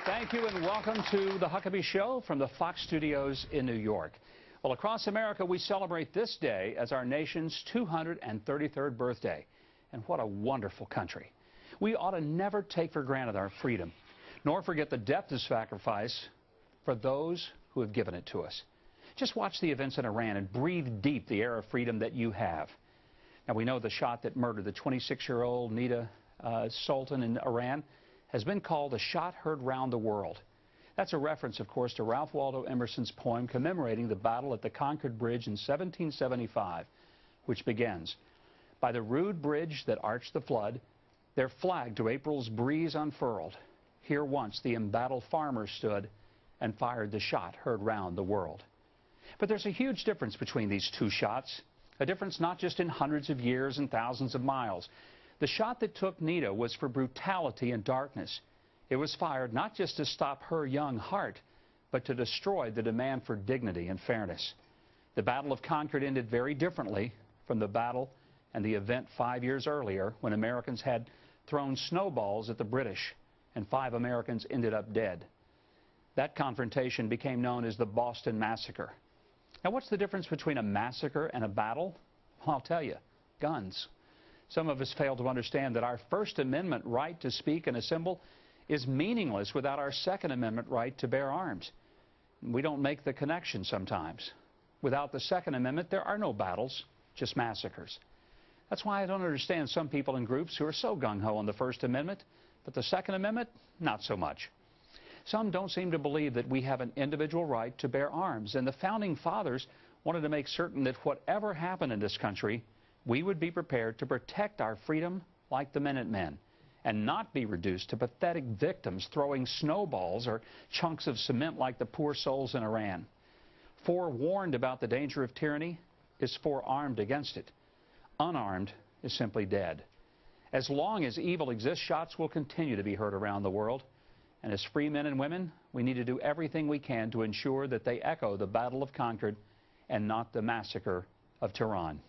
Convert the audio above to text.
Thank you and welcome to the Huckabee Show from the Fox Studios in New York. Well, across America, we celebrate this day as our nation's 233rd birthday. And what a wonderful country. We ought to never take for granted our freedom, nor forget the depth of sacrifice for those who have given it to us. Just watch the events in Iran and breathe deep the air of freedom that you have. Now, we know the shot that murdered the 26-year-old Nida Sultan in Iran has been called a shot heard round the world. That's a reference, of course, to Ralph Waldo Emerson's poem commemorating the battle at the Concord Bridge in 1775, which begins, "By the rude bridge that arched the flood, their flag to April's breeze unfurled. Here once the embattled farmer stood and fired the shot heard round the world." But there's a huge difference between these two shots, a difference not just in hundreds of years and thousands of miles. The shot that took Nida was for brutality and darkness. It was fired not just to stop her young heart, but to destroy the demand for dignity and fairness. The Battle of Concord ended very differently from the battle and the event 5 years earlier when Americans had thrown snowballs at the British and 5 Americans ended up dead. That confrontation became known as the Boston Massacre. Now, what's the difference between a massacre and a battle? Well, I'll tell you, guns. Some of us fail to understand that our First Amendment right to speak and assemble is meaningless without our Second Amendment right to bear arms. We don't make the connection sometimes. Without the Second Amendment, there are no battles, just massacres. That's why I don't understand some people and groups who are so gung-ho on the First Amendment, but the Second Amendment, not so much. Some don't seem to believe that we have an individual right to bear arms, and the Founding Fathers wanted to make certain that whatever happened in this country, we would be prepared to protect our freedom like the Minutemen and not be reduced to pathetic victims throwing snowballs or chunks of cement like the poor souls in Iran. Forewarned about the danger of tyranny is forearmed against it. Unarmed is simply dead. As long as evil exists, shots will continue to be heard around the world. And as free men and women, we need to do everything we can to ensure that they echo the Battle of Concord and not the massacre of Tehran.